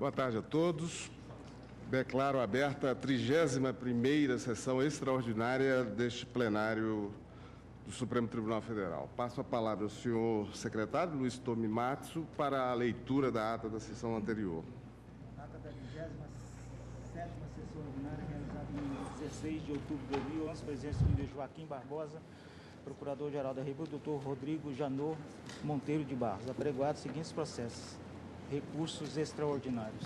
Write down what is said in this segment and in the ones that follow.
Boa tarde a todos. Declaro aberta a 31ª sessão extraordinária deste plenário do Supremo Tribunal Federal. Passo a palavra ao senhor secretário Luiz Tomimatsu para a leitura da ata da sessão anterior. Ata da 27ª sessão ordinária realizada em 16 de outubro de 2011, presença do Joaquim Barbosa, Procurador-Geral da República, Dr. Rodrigo Janot Monteiro de Barros. Apregoados os seguintes processos. Recursos extraordinários.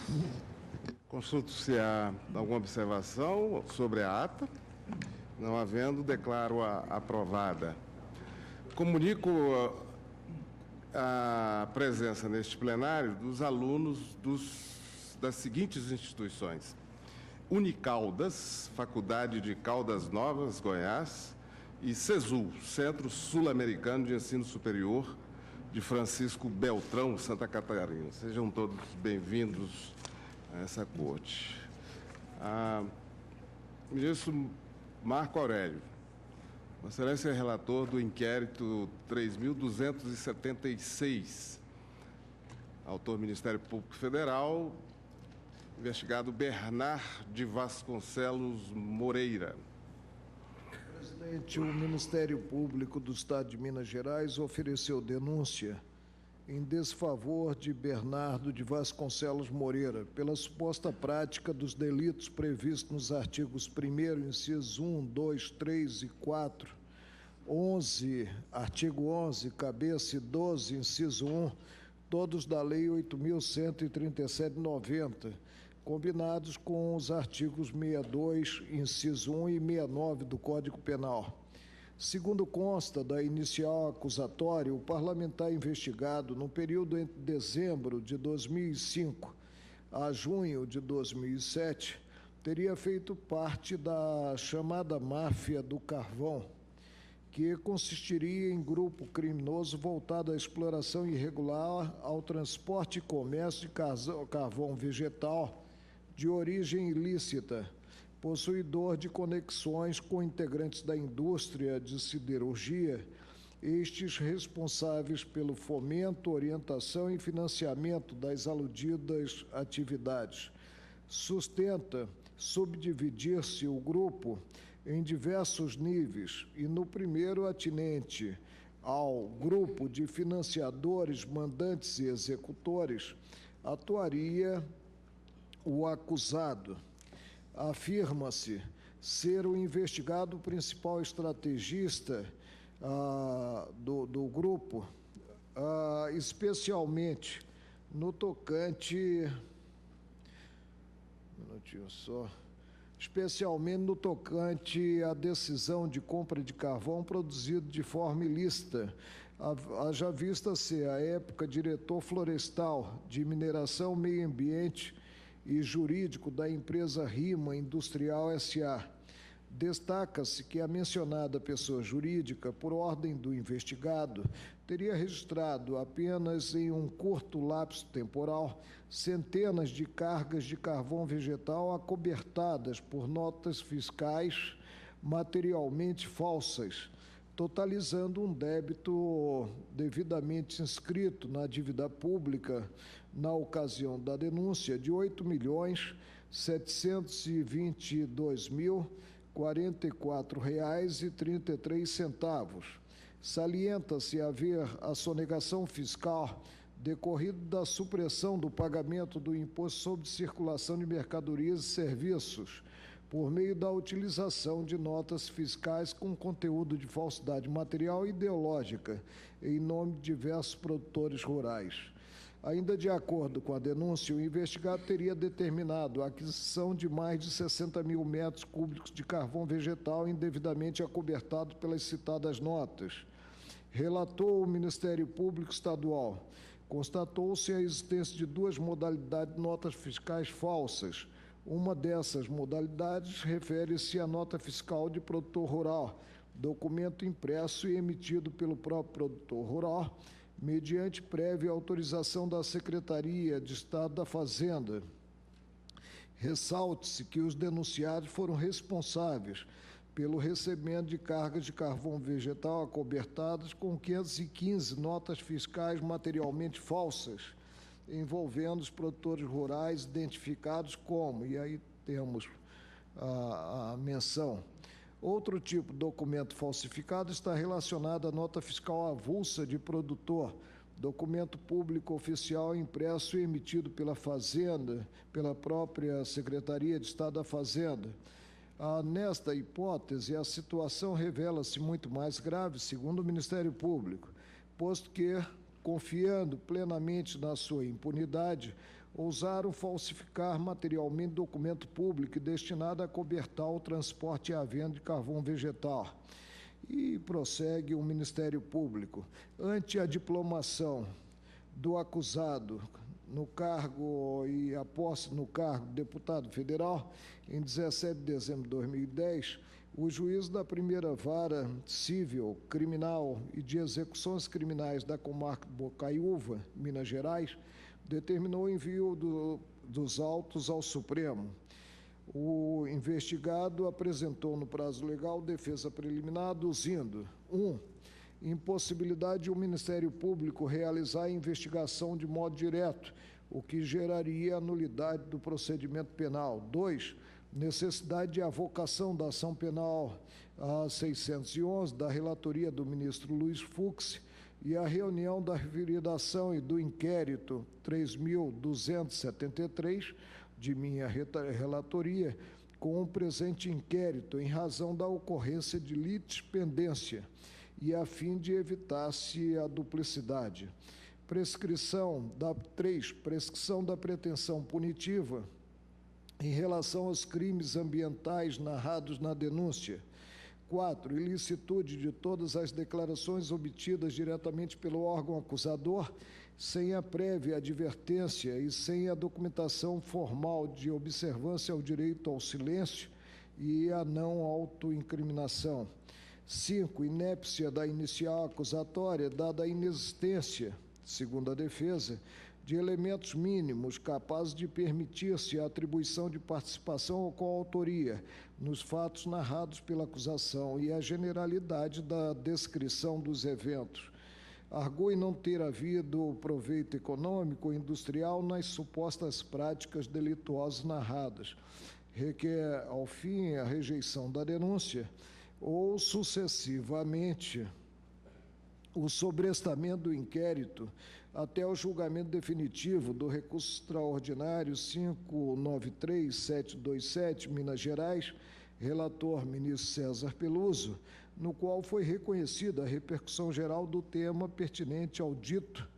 Consulto se há alguma observação sobre a ata. Não havendo, declaro-a aprovada. Comunico a presença neste plenário dos alunos das seguintes instituições: Unicaldas, Faculdade de Caldas Novas, Goiás, e CESUL, Centro Sul-Americano de Ensino Superior, de Francisco Beltrão, Santa Catarina. Sejam todos bem-vindos a essa corte. Ministro Marco Aurélio, Vossa Excelência é relator do inquérito 3.276, autor Ministério Público Federal, investigado Bernard de Vasconcelos Moreira. Presidente, o Ministério Público do Estado de Minas Gerais ofereceu denúncia em desfavor de Bernardo de Vasconcelos Moreira pela suposta prática dos delitos previstos nos artigos 1º, incisos 1, 2, 3 e 4, 11, artigo 11, cabeça e 12, inciso 1, todos da Lei 8.137/90, combinados com os artigos 62, inciso 1 e 69 do Código Penal. Segundo consta da inicial acusatória, o parlamentar investigado, no período entre dezembro de 2005 a junho de 2007, teria feito parte da chamada máfia do carvão, que consistiria em grupo criminoso voltado à exploração irregular, ao transporte e comércio de carvão vegetal de origem ilícita, possuidor de conexões com integrantes da indústria de siderurgia, estes responsáveis pelo fomento, orientação e financiamento das aludidas atividades. Sustenta subdividir-se o grupo em diversos níveis e, no primeiro, atinente ao grupo de financiadores, mandantes e executores, atuaria o acusado. Afirma-se ser o investigado principal estrategista do grupo, especialmente no tocante... especialmente no tocante à decisão de compra de carvão produzido de forma ilícita, haja vista ser, à época, diretor florestal de mineração, meio ambiente e jurídico da empresa Rima Industrial S.A. Destaca-se que a mencionada pessoa jurídica, por ordem do investigado, teria registrado apenas em um curto lapso temporal centenas de cargas de carvão vegetal acobertadas por notas fiscais materialmente falsas, totalizando um débito devidamente inscrito na dívida pública na ocasião da denúncia de R$ 8.722.044,33. Salienta-se haver a sonegação fiscal decorrido da supressão do pagamento do Imposto sobre Circulação de Mercadorias e Serviços, por meio da utilização de notas fiscais com conteúdo de falsidade material e ideológica, em nome de diversos produtores rurais. Ainda de acordo com a denúncia, o investigado teria determinado a aquisição de mais de 60 mil metros cúbicos de carvão vegetal indevidamente acobertado pelas citadas notas. Relatou o Ministério Público Estadual. Constatou-se a existência de duas modalidades de notas fiscais falsas. Uma dessas modalidades refere-se à nota fiscal de produtor rural, documento impresso e emitido pelo próprio produtor rural, mediante prévia autorização da Secretaria de Estado da Fazenda. Ressalte-se que os denunciados foram responsáveis pelo recebimento de cargas de carvão vegetal acobertadas com 515 notas fiscais materialmente falsas, envolvendo os produtores rurais identificados como, e aí temos a menção. Outro tipo de documento falsificado está relacionado à nota fiscal avulsa de produtor, documento público oficial impresso e emitido pela Fazenda, pela própria Secretaria de Estado da Fazenda. Nesta hipótese, a situação revela-se muito mais grave, segundo o Ministério Público, posto que, confiando plenamente na sua impunidade, ousaram falsificar materialmente documento público destinado a cobertar o transporte e a venda de carvão vegetal. E prossegue o Ministério Público. Ante a diplomação do acusado no cargo e a posse no cargo de deputado federal, em 17 de dezembro de 2010, o juízo da primeira vara civil, criminal e de execuções criminais da comarca de Bocaiúva, Minas Gerais, determinou o envio dos autos ao Supremo. O investigado apresentou no prazo legal defesa preliminar aduzindo: 1. Impossibilidade de o Ministério Público realizar a investigação de modo direto, o que geraria a nulidade do procedimento penal. 2. Necessidade de avocação da ação penal a 611 da relatoria do ministro Luiz Fux e a reunião da referida ação e do inquérito 3.273 de minha relatoria com o presente inquérito em razão da ocorrência de litispendência e a fim de evitar-se a duplicidade. Prescrição da pretensão punitiva em relação aos crimes ambientais narrados na denúncia. 4. Ilicitude de todas as declarações obtidas diretamente pelo órgão acusador, sem a prévia advertência e sem a documentação formal de observância ao direito ao silêncio e à não autoincriminação. 5. Inépcia da inicial acusatória, dada a inexistência, segundo a defesa, de elementos mínimos capazes de permitir-se a atribuição de participação ou coautoria nos fatos narrados pela acusação e a generalidade da descrição dos eventos. Argue não ter havido proveito econômico ou industrial nas supostas práticas delituosas narradas. Requer, ao fim, a rejeição da denúncia ou, sucessivamente, o sobrestamento do inquérito até o julgamento definitivo do recurso extraordinário 593727, Minas Gerais, relator ministro César Peluso, no qual foi reconhecida a repercussão geral do tema pertinente ao dito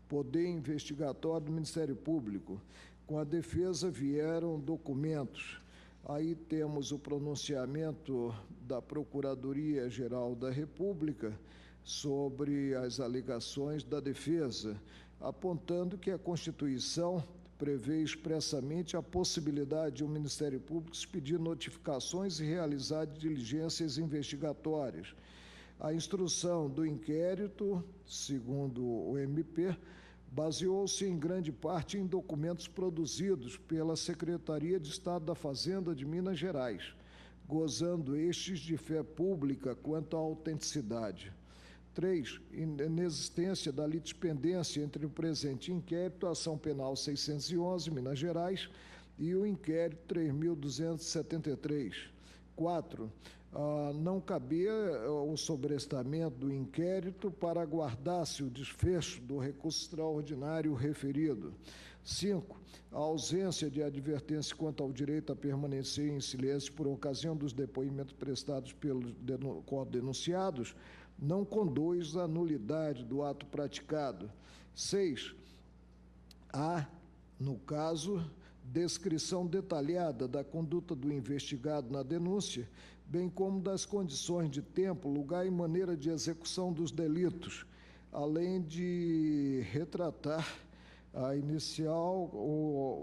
poder investigatório do Ministério Público. Com a defesa vieram documentos. Aí temos o pronunciamento da Procuradoria-Geral da República sobre as alegações da defesa, apontando que a Constituição prevê expressamente a possibilidade de o Ministério Público expedir notificações e realizar diligências investigatórias. A instrução do inquérito, segundo o MP, baseou-se em grande parte em documentos produzidos pela Secretaria de Estado da Fazenda de Minas Gerais, gozando estes de fé pública quanto à autenticidade. 3. Inexistência da litispendência entre o presente inquérito, a ação penal 611, Minas Gerais, e o inquérito 3.273. 4. Não caber o sobrestamento do inquérito para aguardar-se o desfecho do recurso extraordinário referido. 5. A ausência de advertência quanto ao direito a permanecer em silêncio por ocasião dos depoimentos prestados pelos denunciados não conduz à nulidade do ato praticado. 6. Há, no caso, descrição detalhada da conduta do investigado na denúncia, bem como das condições de tempo, lugar e maneira de execução dos delitos, além de retratar a inicial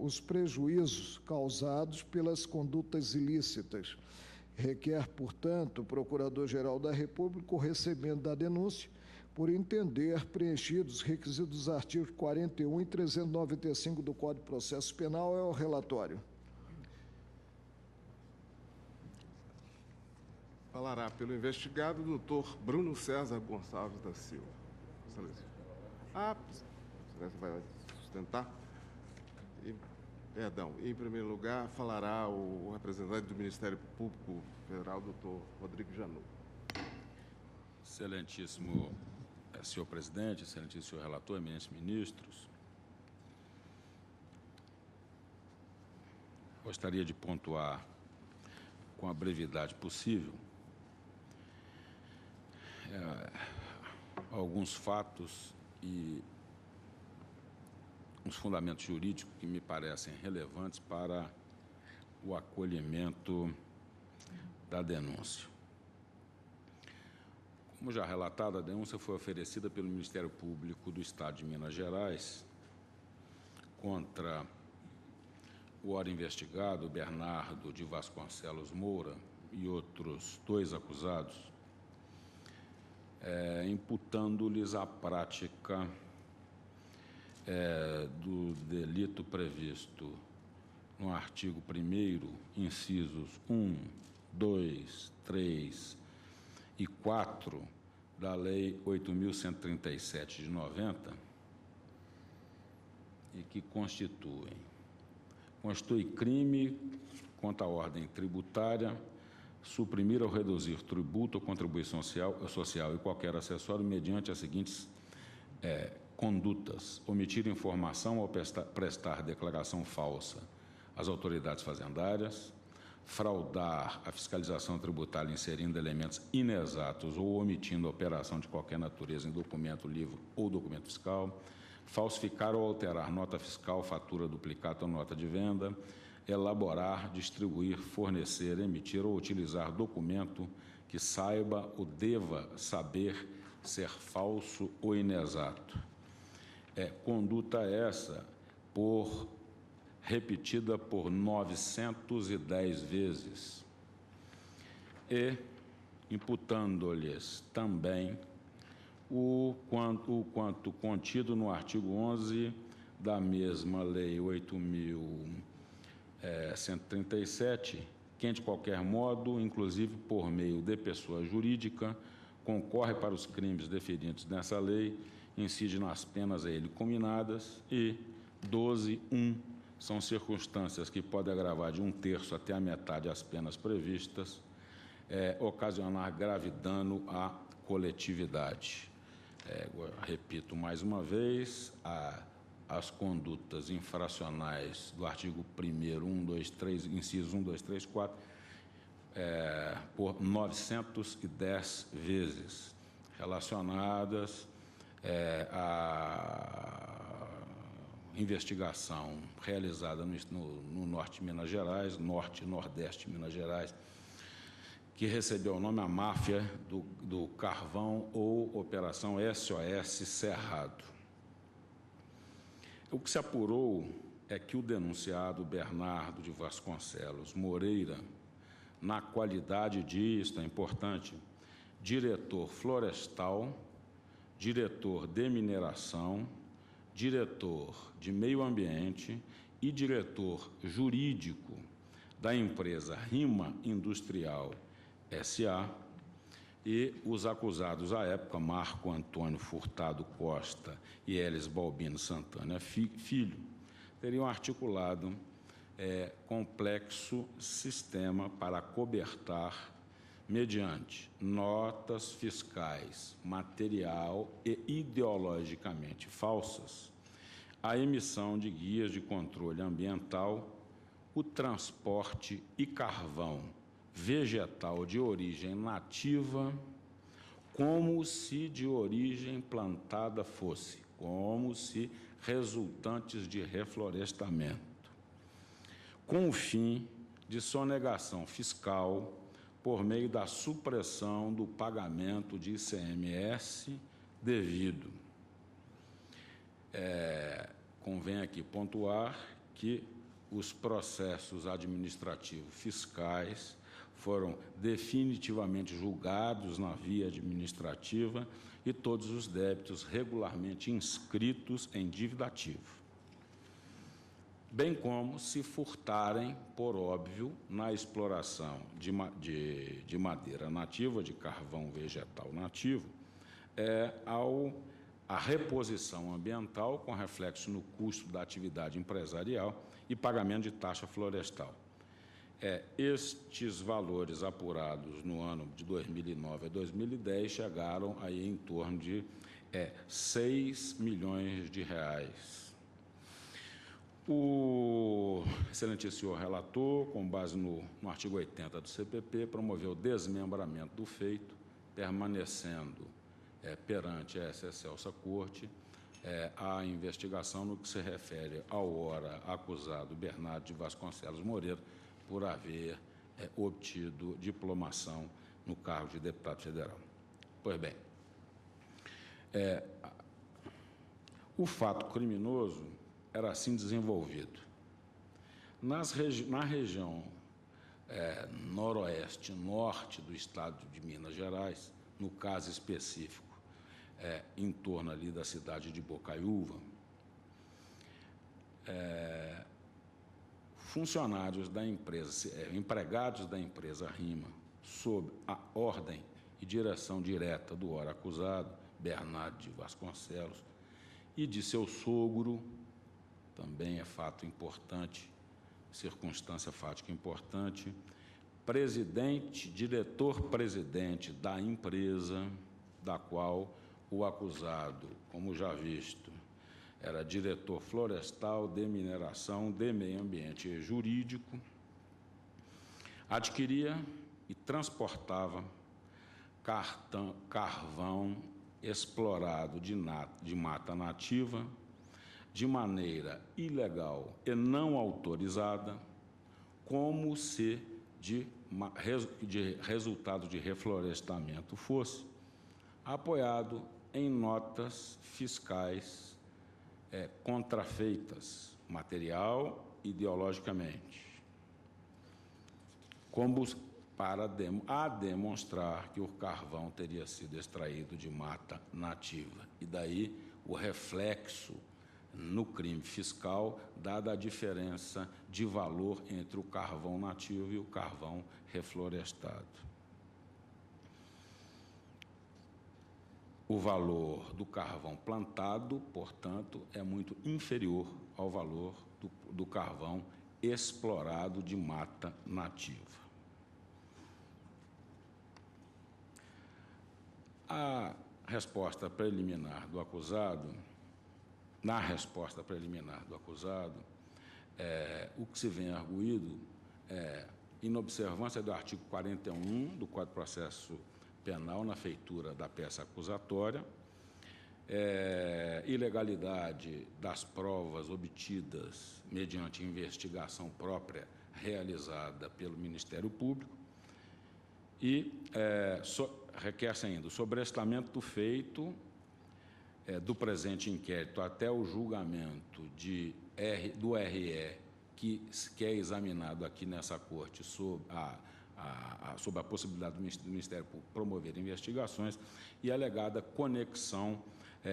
os prejuízos causados pelas condutas ilícitas. Requer, portanto, o Procurador-Geral da República o recebimento da denúncia, por entender preenchidos os requisitos dos artigos 41 e 395 do Código de Processo Penal, é o relatório. Falará pelo investigado o doutor Bruno César Gonçalves da Silva. Excelência. Excelência vai sustentar? Perdão, em primeiro lugar, falará o representante do Ministério Público Federal, doutor Rodrigo Janot. Excelentíssimo senhor presidente, excelentíssimo senhor relator, eminentes ministros, gostaria de pontuar com a brevidade possível alguns fatos e uns fundamentos jurídicos que me parecem relevantes para o acolhimento da denúncia. Como já relatado, a denúncia foi oferecida pelo Ministério Público do Estado de Minas Gerais contra o ora investigado Bernardo de Vasconcelos Moura e outros 2 acusados, imputando-lhes a prática do delito previsto no artigo 1º, incisos 1, 2, 3 e 4 da Lei 8.137 de 90, e que constitui crime contra a ordem tributária suprimir ou reduzir tributo ou contribuição social e qualquer acessório mediante as seguintes condutas: omitir informação ou prestar declaração falsa às autoridades fazendárias, fraudar a fiscalização tributária inserindo elementos inexatos ou omitindo a operação de qualquer natureza em documento, livro ou documento fiscal, falsificar ou alterar nota fiscal, fatura, duplicata ou nota de venda, elaborar, distribuir, fornecer, emitir ou utilizar documento que saiba ou deva saber ser falso ou inexato. Conduta essa repetida por 910 vezes, e imputando-lhes também o quanto contido no artigo 11 da mesma Lei 8.137, quem de qualquer modo, inclusive por meio de pessoa jurídica, concorre para os crimes definidos nessa lei, incide nas penas a ele cominadas, e 12.1 são circunstâncias que podem agravar de 1/3 até a metade as penas previstas, ocasionar grave dano à coletividade. Repito mais uma vez, as condutas infracionais do artigo 1º, 1, 2, 3, incisos 1, 2, 3, 4, por 910 vezes, relacionadas à investigação realizada no norte de Minas Gerais, norte e nordeste de Minas Gerais, que recebeu o nome a máfia do carvão ou Operação SOS Cerrado. O que se apurou é que o denunciado Bernardo de Vasconcelos Moreira, na qualidade de, isto é importante, diretor florestal, diretor de mineração, diretor de meio ambiente e diretor jurídico da empresa Rima Industrial S.A., e os acusados à época, Marco Antônio Furtado Costa e Elis Balbino Santana Filho, teriam articulado complexo sistema para cobertar, mediante notas fiscais, material e ideologicamente falsas, a emissão de guias de controle ambiental, o transporte e carvão vegetal de origem nativa, como se de origem plantada fosse, como se resultantes de reflorestamento, com o fim de sonegação fiscal por meio da supressão do pagamento de ICMS devido. Convém aqui pontuar que os processos administrativos fiscais foram definitivamente julgados na via administrativa e todos os débitos regularmente inscritos em dívida ativa, bem como se furtarem, por óbvio, na exploração de madeira nativa, de carvão vegetal nativo, ao a reposição ambiental com reflexo no custo da atividade empresarial e pagamento de taxa florestal. Estes valores apurados no ano de 2009 a 2010 chegaram aí em torno de 6 milhões de reais. O excelentíssimo relator, com base no artigo 80 do CPP, promoveu o desmembramento do feito, permanecendo perante essa excelsa corte a investigação no que se refere ao ora acusado Bernardo de Vasconcelos Moreira por haver obtido diplomação no cargo de deputado federal. Pois bem, o fato criminoso era assim desenvolvido. Na região noroeste, norte do estado de Minas Gerais, no caso específico, em torno ali da cidade de Bocaiúva, funcionários da empresa, empregados da empresa RIMA, sob a ordem e direção direta do ora acusado, Bernardo de Vasconcelos, e de seu sogro, também é fato importante, circunstância fática importante, diretor-presidente da empresa, da qual o acusado, como já visto, era diretor florestal, de mineração, de meio ambiente e jurídico, adquiria e transportava carvão explorado de mata nativa de maneira ilegal e não autorizada, como se de resultado de reflorestamento fosse, apoiado em notas fiscais contrafeitas, material e ideologicamente, como para demonstrar que o carvão teria sido extraído de mata nativa. E daí o reflexo no crime fiscal, dada a diferença de valor entre o carvão nativo e o carvão reflorestado. O valor do carvão plantado, portanto, é muito inferior ao valor do carvão explorado de mata nativa. A resposta preliminar do acusado, na resposta preliminar do acusado, o que se vem arguído é inobservância do artigo 41 do Código de Processo Penal na feitura da peça acusatória, ilegalidade das provas obtidas mediante investigação própria realizada pelo Ministério Público e requer-se ainda o sobrestamento do feito do presente inquérito até o julgamento do RE, que é examinado aqui nessa Corte sob a possibilidade do Ministério Público promover investigações e alegada conexão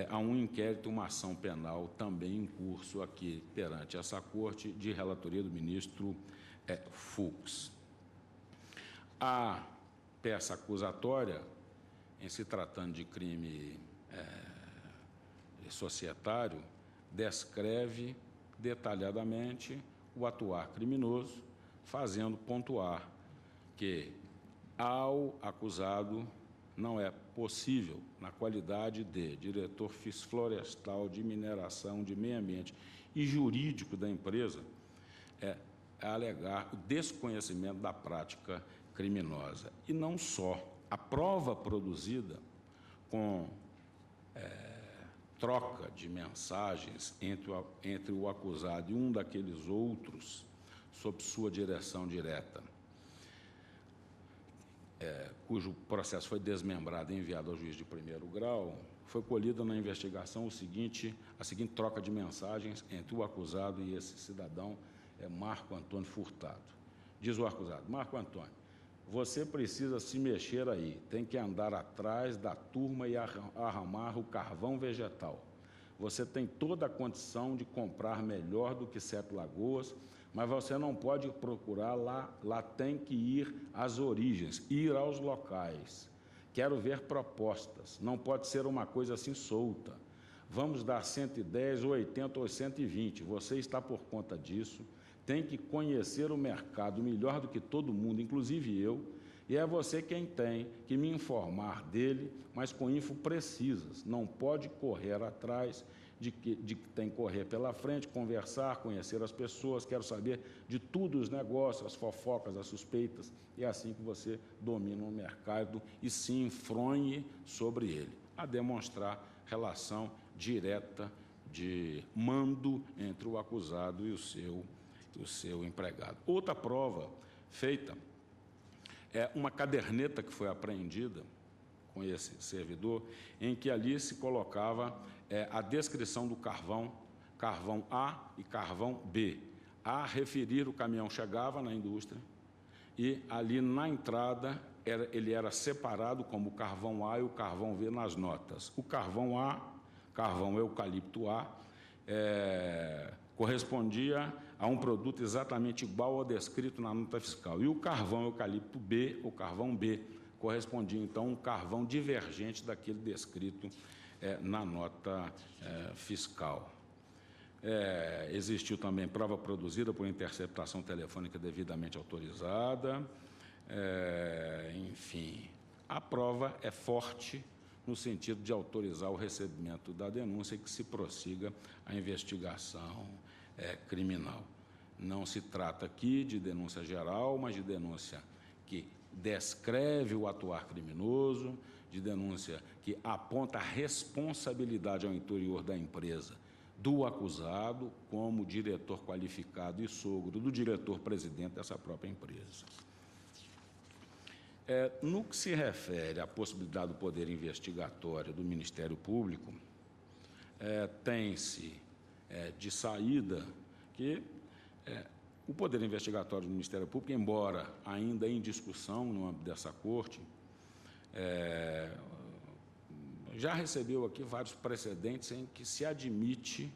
a um inquérito, uma ação penal também em curso aqui perante essa Corte, de relatoria do ministro Fux. A peça acusatória, em se tratando de crime societário, descreve detalhadamente o atuar criminoso, fazendo pontuar que ao acusado não é possível, na qualidade de diretor florestal, de mineração, de meio ambiente e jurídico da empresa, alegar o desconhecimento da prática criminosa. E não só, a prova produzida com troca de mensagens entre o acusado e um daqueles outros, sob sua direção direta, cujo processo foi desmembrado e enviado ao juiz de primeiro grau, foi colhida na investigação a seguinte troca de mensagens entre o acusado e esse cidadão, Marco Antônio Furtado. Diz o acusado: Marco Antônio, você precisa se mexer aí, tem que andar atrás da turma e arrumar o carvão vegetal. Você tem toda a condição de comprar melhor do que Sete Lagoas, mas você não pode procurar lá tem que ir às origens, ir aos locais. Quero ver propostas, não pode ser uma coisa assim solta. vamos dar 110, 80 ou 120. Você está por conta disso, tem que conhecer o mercado melhor do que todo mundo, inclusive eu, e é você quem tem que me informar dele, mas com info precisas. Não pode correr atrás de que tem que correr pela frente, conversar, conhecer as pessoas, quero saber de tudo os negócios, as fofocas, as suspeitas, e é assim que você domina o mercado e se enfronhe sobre ele, a demonstrar relação direta de mando entre o acusado e o seu empregado. Outra prova feita é uma caderneta que foi apreendida com esse servidor, em que ali se colocava a descrição do carvão, carvão A e carvão B. A referir, o caminhão chegava na indústria e ali na entrada ele era separado como o carvão A e o carvão B nas notas. O carvão A, carvão eucalipto A, correspondia a um produto exatamente igual ao descrito na nota fiscal. E o carvão eucalipto B, o carvão B, correspondia, então, a um carvão divergente daquele descrito na nota fiscal. Existiu também prova produzida por interceptação telefônica devidamente autorizada. Enfim, a prova é forte no sentido de autorizar o recebimento da denúncia e que se prossiga a investigação criminal. Não se trata aqui de denúncia geral, mas de denúncia que descreve o atuar criminoso, de denúncia que aponta a responsabilidade ao interior da empresa do acusado como diretor qualificado e sogro do diretor-presidente dessa própria empresa. No que se refere à possibilidade do poder investigatório do Ministério Público, tem-se de saída que o poder investigatório do Ministério Público, embora ainda em discussão no âmbito dessa corte, já recebeu aqui vários precedentes em que se admite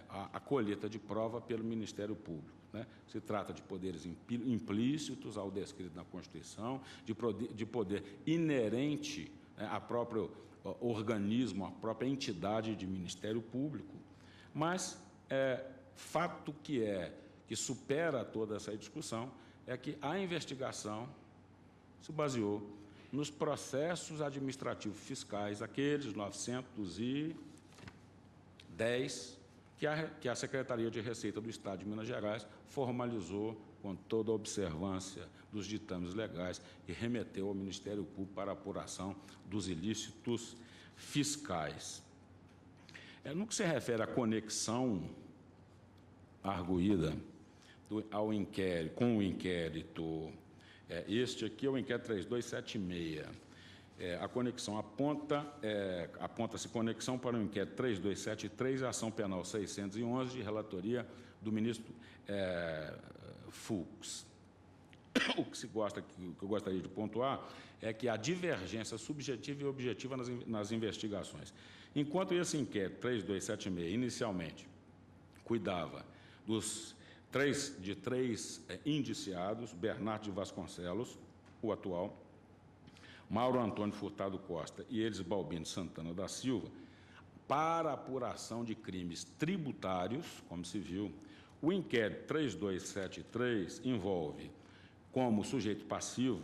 a colheita de prova pelo Ministério Público. Se trata de poderes implícitos ao descrito na Constituição, de poder inerente ao próprio organismo, à própria entidade de Ministério Público, mas fato que supera toda essa discussão é que a investigação se baseou nos processos administrativos fiscais, aqueles 910 que a Secretaria de Receita do Estado de Minas Gerais formalizou com toda a observância dos ditames legais e remeteu ao Ministério Público para apuração dos ilícitos fiscais. No que se refere à conexão arguída com o inquérito, este aqui é o inquérito 3276. A conexão aponta-se conexão para o inquérito 3273, ação penal 611, de relatoria do ministro Fux. O que eu gostaria de pontuar é que há divergência subjetiva e objetiva nas investigações. Enquanto esse inquérito 3276, inicialmente, cuidava de três indiciados, Bernardo de Vasconcelos, o atual, Mauro Antônio Furtado Costa e Elis Balbino Santana da Silva, para apuração de crimes tributários, como se viu, o inquérito 3273 envolve como sujeito passivo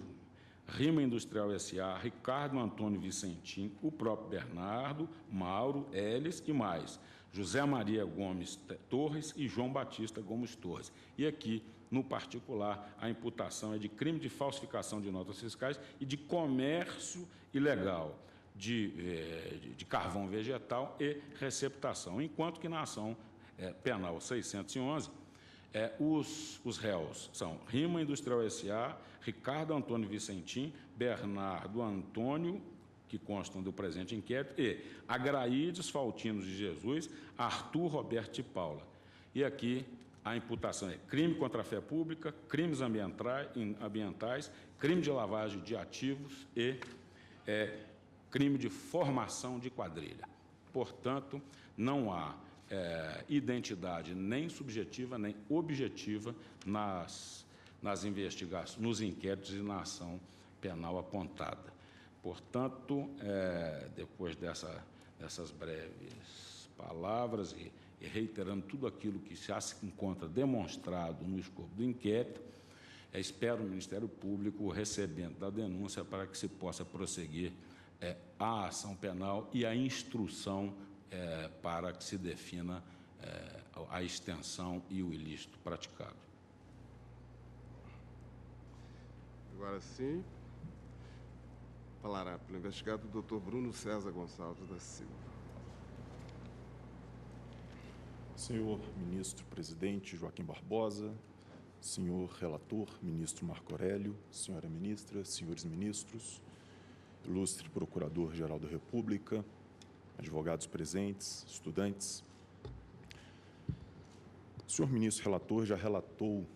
Rima Industrial S.A., Ricardo Antônio Vicentim, o próprio Bernardo, Mauro, Elis e mais, José Maria Gomes Torres e João Batista Gomes Torres. E aqui, no particular, a imputação é de crime de falsificação de notas fiscais e de comércio ilegal de carvão vegetal e receptação, enquanto que na ação penal 611, os réus são Rima Industrial S.A., Ricardo Antônio Vicentim, Bernardo Antônio, que constam do presente inquérito, e Agraídes Faltino de Jesus, Arthur Roberto e Paula. E aqui a imputação é crime contra a fé pública, crimes ambientais, crime de lavagem de ativos e crime de formação de quadrilha. Portanto, não há identidade nem subjetiva nem objetiva nas investigações, nos inquéritos e na ação penal apontada. Portanto, depois dessas breves palavras e reiterando tudo aquilo que já se encontra demonstrado no escopo do inquérito, espero o Ministério Público o recebimento da denúncia para que se possa prosseguir a ação penal e a instrução para que se defina a extensão e o ilícito praticado. Agora sim, falará pelo investigado o Dr. Bruno César Gonçalves da Silva. Senhor Ministro-Presidente Joaquim Barbosa, senhor relator, ministro Marco Aurélio, senhora ministra, senhores ministros, ilustre Procurador-Geral da República, advogados presentes, estudantes. O senhor ministro relator já relatou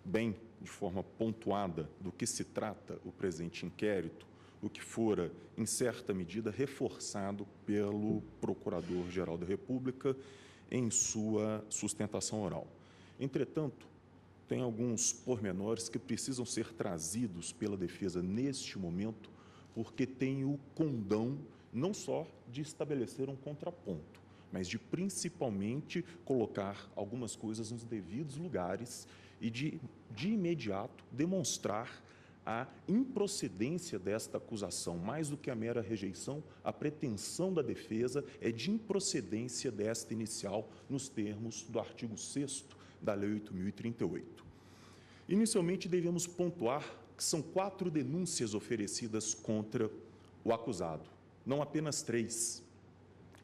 bem, de forma pontuada, do que se trata o presente inquérito, o que fora, em certa medida, reforçado pelo Procurador-Geral da República em sua sustentação oral. Entretanto, tem alguns pormenores que precisam ser trazidos pela defesa neste momento, porque tem o condão não só de estabelecer um contraponto, mas de principalmente colocar algumas coisas nos devidos lugares e de imediato demonstrar a improcedência desta acusação. Mais do que a mera rejeição, a pretensão da defesa é de improcedência desta inicial nos termos do artigo 6º da Lei 8.038. Inicialmente, devemos pontuar que são 4 denúncias oferecidas contra o acusado, não apenas 3.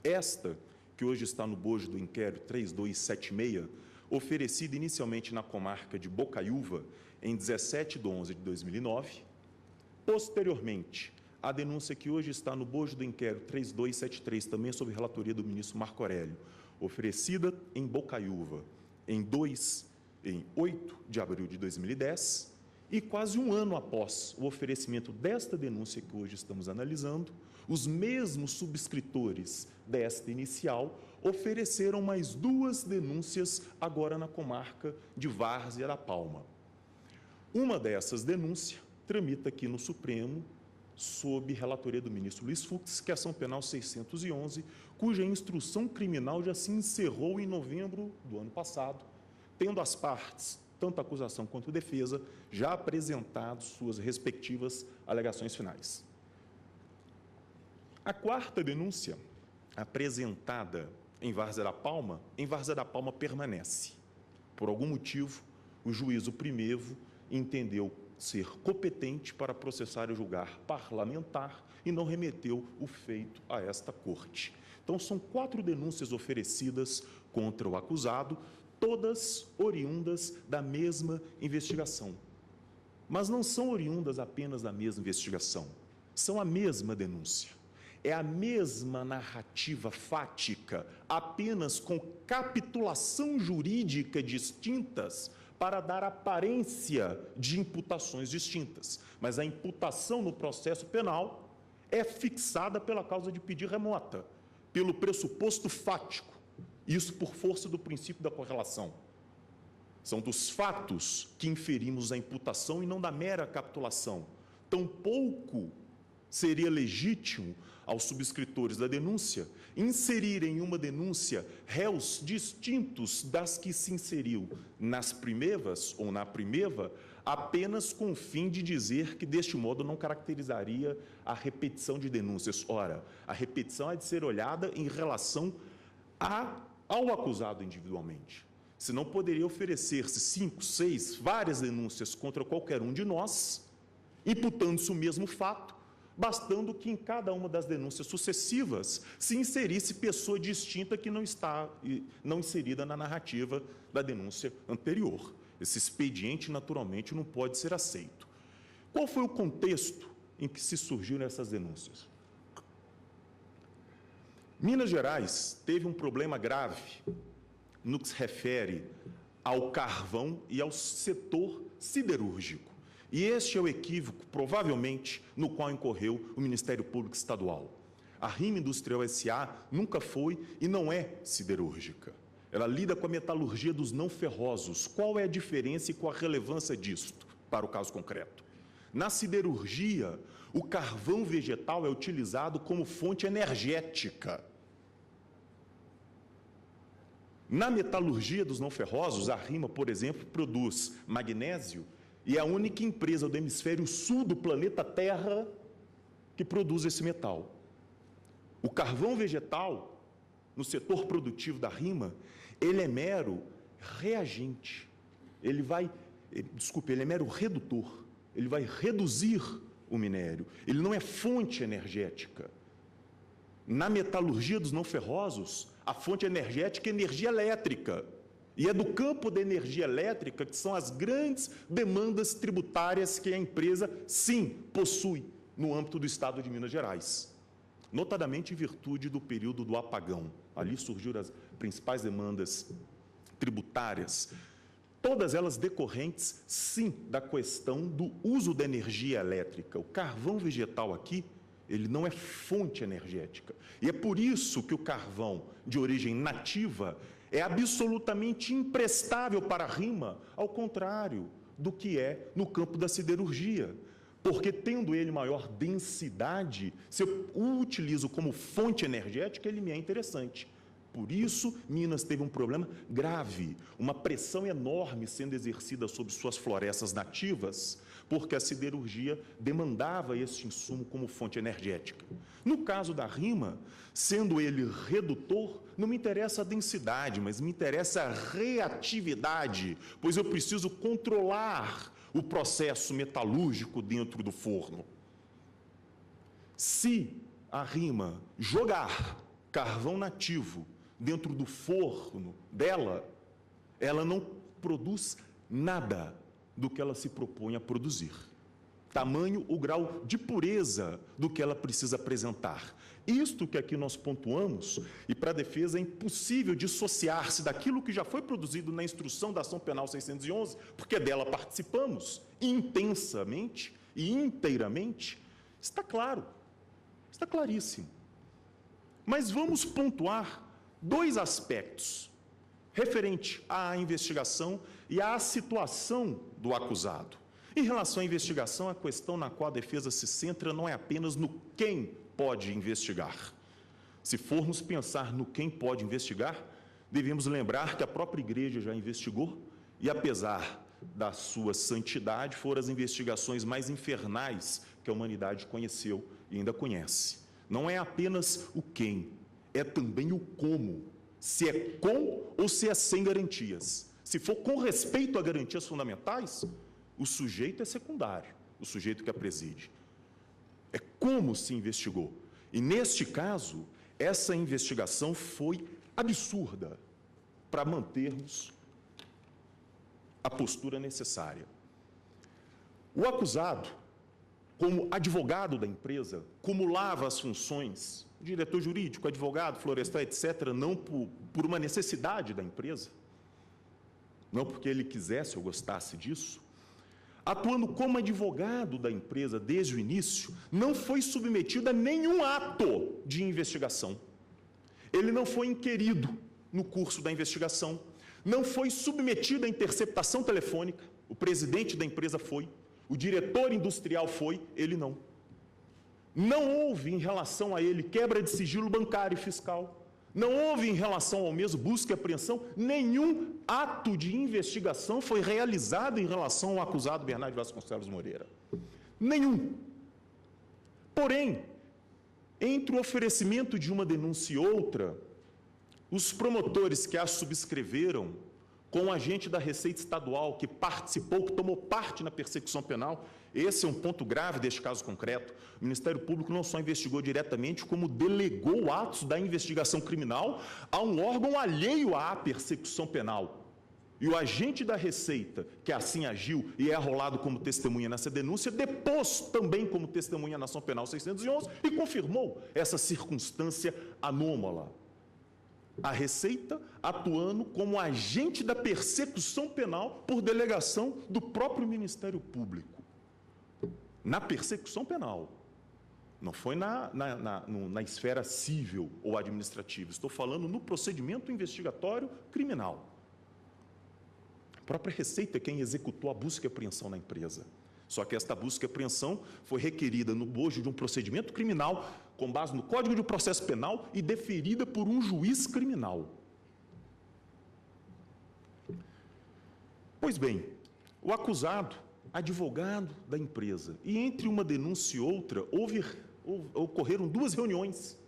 Esta, que hoje está no bojo do inquérito 3276, oferecida inicialmente na comarca de Bocaiúva, em 17/11/2009. Posteriormente, a denúncia que hoje está no bojo do inquérito 3273, também sob relatoria do ministro Marco Aurélio, oferecida em Bocaiúva, em 8 de abril de 2010, e quase um ano após o oferecimento desta denúncia que hoje estamos analisando, os mesmos subscritores desta inicial ofereceram mais 2 denúncias agora na comarca de Várzea da Palma. Uma dessas denúncias tramita aqui no Supremo, sob relatoria do ministro Luiz Fux, que é a ação penal 611, cuja instrução criminal já se encerrou em novembro do ano passado, tendo as partes, tanto a acusação quanto a defesa, já apresentado suas respectivas alegações finais. A 4ª denúncia, apresentada em Várzea da Palma permanece. Por algum motivo, o juízo primeiro entendeu ser competente para processar e julgar parlamentar e não remeteu o feito a esta corte. Então, são 4 denúncias oferecidas contra o acusado, todas oriundas da mesma investigação. Mas não são oriundas apenas da mesma investigação, são a mesma denúncia. É a mesma narrativa fática, apenas com capitulação jurídica distintas para dar aparência de imputações distintas. Mas a imputação no processo penal é fixada pela causa de pedir remota, pelo pressuposto fático, isso por força do princípio da correlação. São dos fatos que inferimos a imputação e não da mera capitulação. Tampouco seria legítimo aos subscritores da denúncia inserirem em uma denúncia réus distintos das que se inseriu nas primeiras ou na primeira, apenas com o fim de dizer que, deste modo, não caracterizaria a repetição de denúncias. Ora, a repetição é de ser olhada em relação ao acusado individualmente. Senão poderia oferecer-se 5, 6, várias denúncias contra qualquer um de nós, imputando-se o mesmo fato, bastando que em cada uma das denúncias sucessivas se inserisse pessoa distinta que não está inserida na narrativa da denúncia anterior. Esse expediente, naturalmente, não pode ser aceito. Qual foi o contexto em que se surgiram essas denúncias? Minas Gerais teve um problema grave no que se refere ao carvão e ao setor siderúrgico. E este é o equívoco, provavelmente, no qual incorreu o Ministério Público Estadual. A Rima Industrial S.A. nunca foi e não é siderúrgica. Ela lida com a metalurgia dos não ferrosos. Qual é a diferença e qual a relevância disto para o caso concreto? Na siderurgia, o carvão vegetal é utilizado como fonte energética. Na metalurgia dos não ferrosos, a Rima, por exemplo, produz magnésio e é a única empresa do hemisfério sul do planeta Terra que produz esse metal. O carvão vegetal, no setor produtivo da Rima, ele é mero reagente. Ele é mero redutor. Ele vai reduzir o minério. Ele não é fonte energética. Na metalurgia dos não ferrosos, a fonte energética é energia elétrica. E é do campo da energia elétrica que são as grandes demandas tributárias que a empresa, sim, possui no âmbito do Estado de Minas Gerais. Notadamente em virtude do período do apagão. Ali surgiram as principais demandas tributárias, todas elas decorrentes, sim, da questão do uso da energia elétrica. O carvão vegetal aqui, ele não é fonte energética. E é por isso que o carvão de origem nativa é absolutamente imprestável para a Rima, ao contrário do que é no campo da siderurgia. Porque, tendo ele maior densidade, se eu o utilizo como fonte energética, ele me é interessante. Por isso, Minas teve um problema grave, uma pressão enorme sendo exercida sobre suas florestas nativas, porque a siderurgia demandava este insumo como fonte energética. No caso da Rima, sendo ele redutor, não me interessa a densidade, mas me interessa a reatividade, pois eu preciso controlar o processo metalúrgico dentro do forno. Se a Rima jogar carvão nativo dentro do forno dela, ela não produz nada do que ela se propõe a produzir. Tamanho o grau de pureza do que ela precisa apresentar. Isto que aqui nós pontuamos, e para a defesa é impossível dissociar-se daquilo que já foi produzido na Instrução da Ação Penal 611, porque dela participamos intensamente e inteiramente, está claro, está claríssimo. Mas vamos pontuar dois aspectos referente à investigação e à situação do acusado. Em relação à investigação, a questão na qual a defesa se centra não é apenas no quem pode investigar. Se formos pensar no quem pode investigar, devemos lembrar que a própria Igreja já investigou e, apesar da sua santidade, foram as investigações mais infernais que a humanidade conheceu e ainda conhece. Não é apenas o quem, é também o como. Se é com ou se é sem garantias. Se for com respeito a garantias fundamentais, o sujeito é secundário, o sujeito que a preside. É como se investigou. E, neste caso, essa investigação foi absurda para mantermos a postura necessária. O acusado, como advogado da empresa, cumulava as funções, diretor jurídico, advogado, florestal, etc., não por uma necessidade da empresa, não porque ele quisesse ou gostasse disso, atuando como advogado da empresa desde o início, não foi submetido a nenhum ato de investigação. Ele não foi inquirido no curso da investigação, não foi submetido à interceptação telefônica, o presidente da empresa foi, o diretor industrial foi, ele não. Não houve em relação a ele quebra de sigilo bancário e fiscal, não houve em relação ao mesmo busca e apreensão, nenhum ato de investigação foi realizado em relação ao acusado Bernardo Vasconcelos Moreira. Nenhum. Porém, entre o oferecimento de uma denúncia e outra, os promotores que a subscreveram, com o agente da Receita Estadual que participou, que tomou parte na persecução penal, esse é um ponto grave deste caso concreto. O Ministério Público não só investigou diretamente, como delegou atos da investigação criminal a um órgão alheio à persecução penal. E o agente da Receita, que assim agiu e é arrolado como testemunha nessa denúncia, depôs também como testemunha na Ação Penal 611 e confirmou essa circunstância anômala. A Receita atuando como agente da persecução penal por delegação do próprio Ministério Público. Na persecução penal. Não foi na esfera civil ou administrativa. Estou falando no procedimento investigatório criminal. A própria Receita é quem executou a busca e apreensão na empresa. Só que esta busca e apreensão foi requerida no bojo de um procedimento criminal, com base no Código de Processo Penal e deferida por um juiz criminal. Pois bem, o acusado, advogado da empresa, e entre uma denúncia e outra, ocorreram 2 reuniões.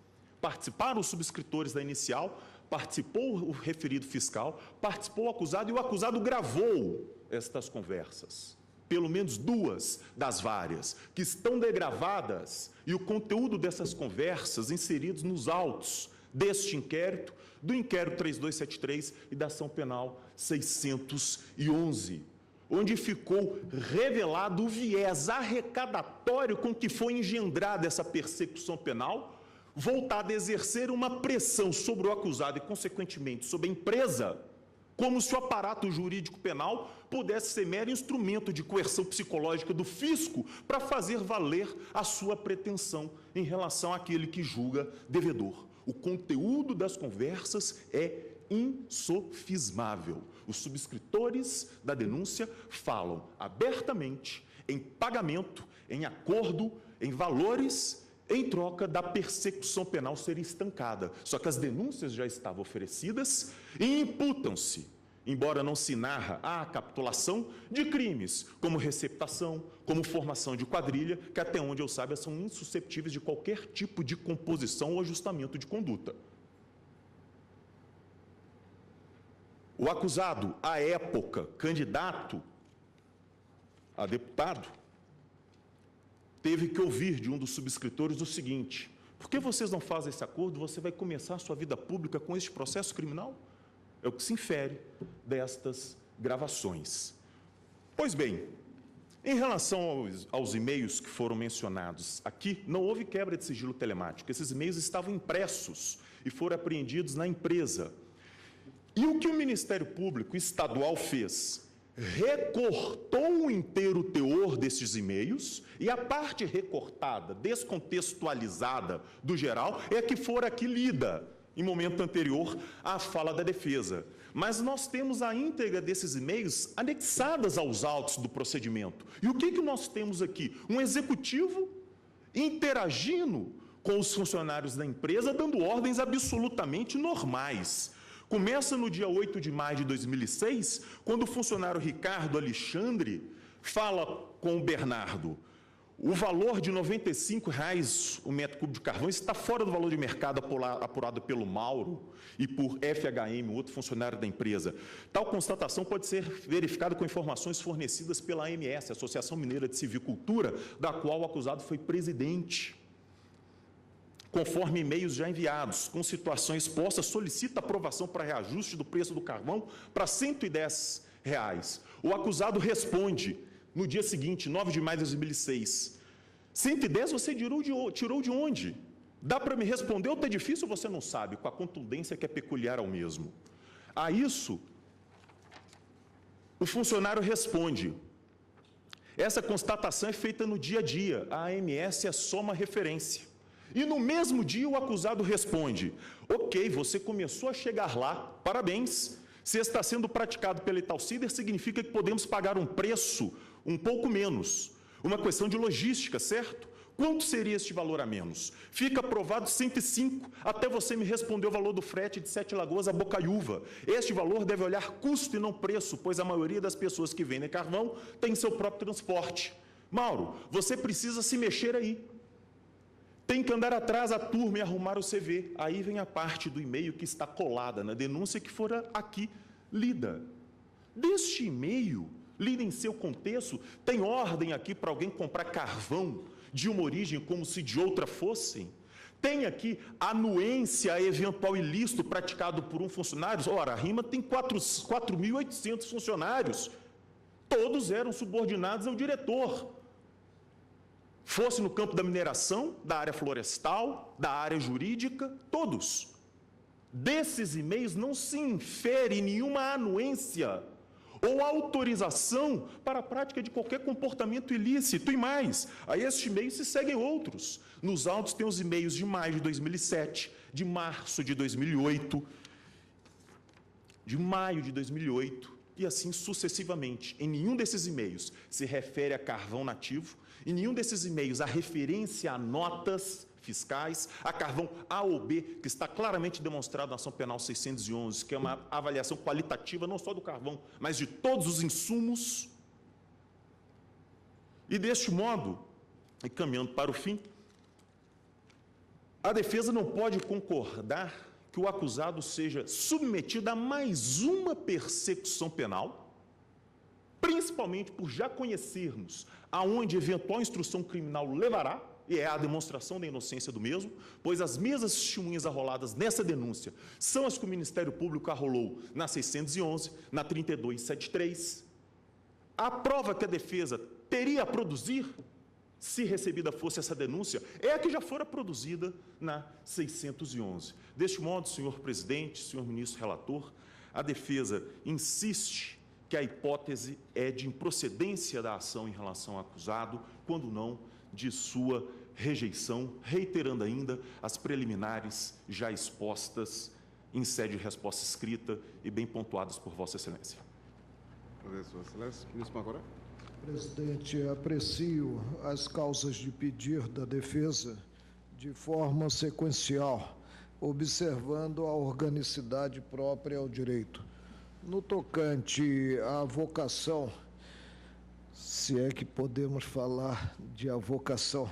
Participaram os subscritores da inicial, participou o referido fiscal, participou o acusado, e o acusado gravou estas conversas. Pelo menos 2 das várias, que estão degravadas, e o conteúdo dessas conversas inseridos nos autos deste inquérito, do inquérito 3273 e da ação penal 611, onde ficou revelado o viés arrecadatório com que foi engendrada essa persecução penal, voltada a exercer uma pressão sobre o acusado e, consequentemente, sobre a empresa, como se o aparato jurídico penal pudesse ser mero instrumento de coerção psicológica do fisco para fazer valer a sua pretensão em relação àquele que julga devedor. O conteúdo das conversas é insofismável. Os subscritores da denúncia falam abertamente em pagamento, em acordo, em valores, em troca da persecução penal ser estancada. Só que as denúncias já estavam oferecidas e imputam-se, embora não se narra a capitulação de crimes, como receptação, como formação de quadrilha, que até onde eu saiba são insusceptíveis de qualquer tipo de composição ou ajustamento de conduta. O acusado, à época, candidato a deputado, teve que ouvir de um dos subscritores o seguinte: por que vocês não fazem esse acordo? Você vai começar a sua vida pública com este processo criminal? É o que se infere destas gravações. Pois bem, em relação aos e-mails que foram mencionados aqui, não houve quebra de sigilo telemático. Esses e-mails estavam impressos e foram apreendidos na empresa. E o que o Ministério Público Estadual fez? Recortou o inteiro teor desses e-mails, e a parte recortada, descontextualizada do geral, é a que for aqui lida em momento anterior à fala da defesa. Mas nós temos a íntegra desses e-mails anexadas aos autos do procedimento. E o que nós temos aqui? Um executivo interagindo com os funcionários da empresa, dando ordens absolutamente normais. Começa no dia 8 de maio de 2006, quando o funcionário Ricardo Alexandre fala com o Bernardo: o valor de R$ 95,00 o metro cúbico de carvão está fora do valor de mercado apurado pelo Mauro e por FHM, outro funcionário da empresa. Tal constatação pode ser verificada com informações fornecidas pela AMS, Associação Mineira de Civicultura, da qual o acusado foi presidente. Conforme e-mails já enviados, com situação exposta, solicita aprovação para reajuste do preço do carvão para R$ 110,00. O acusado responde no dia seguinte, 9 de maio de 2006, 110 você tirou de onde? Dá para me responder ou está difícil ou você não sabe? Com a contundência que é peculiar ao mesmo. A isso, o funcionário responde: essa constatação é feita no dia a dia, a AMS é só uma referência. E no mesmo dia o acusado responde: ok, você começou a chegar lá, parabéns. Se está sendo praticado pela Italcider, significa que podemos pagar um preço um pouco menos. Uma questão de logística, certo? Quanto seria este valor a menos? Fica aprovado 105, até você me responder o valor do frete de Sete Lagoas a Bocaiúva. Este valor deve olhar custo e não preço, pois a maioria das pessoas que vendem carvão tem seu próprio transporte. Mauro, você precisa se mexer aí. Tem que andar atrás da turma e arrumar o CV. Aí vem a parte do e-mail que está colada na denúncia que fora aqui lida. Deste e-mail, lido em seu contexto, tem ordem aqui para alguém comprar carvão de uma origem como se de outra fossem? Tem aqui anuência a eventual ilícito praticado por um funcionário? Ora, a RIMA tem 4.800 funcionários. Todos eram subordinados ao diretor. Fosse no campo da mineração, da área florestal, da área jurídica, todos. Desses e-mails não se infere nenhuma anuência ou autorização para a prática de qualquer comportamento ilícito. E mais, a este e-mail se seguem outros. Nos autos tem os e-mails de maio de 2007, de março de 2008, de maio de 2008, e assim sucessivamente. Em nenhum desses e-mails se refere a carvão nativo, em nenhum desses e-mails há referência a notas fiscais, a carvão A ou B, que está claramente demonstrado na ação penal 611, que é uma avaliação qualitativa não só do carvão, mas de todos os insumos. E, deste modo, e caminhando para o fim, a defesa não pode concordar que o acusado seja submetido a mais uma persecução penal, principalmente por já conhecermos aonde eventual instrução criminal levará, e é a demonstração da inocência do mesmo, pois as mesmas testemunhas arroladas nessa denúncia são as que o Ministério Público arrolou na 611, na 3273. A prova que a defesa teria a produzir, se recebida fosse essa denúncia, é a que já fora produzida na 611. Deste modo, senhor presidente, senhor ministro relator, a defesa insiste que a hipótese é de improcedência da ação em relação ao acusado, quando não de sua rejeição, reiterando ainda as preliminares já expostas em sede de resposta escrita e bem pontuadas por Vossa Excelência. Agradeço, Vossa Excelência. Ministro Marcoré. Presidente, aprecio as causas de pedir da defesa de forma sequencial, observando a organicidade própria ao direito. No tocante à avocação, se é que podemos falar de avocação,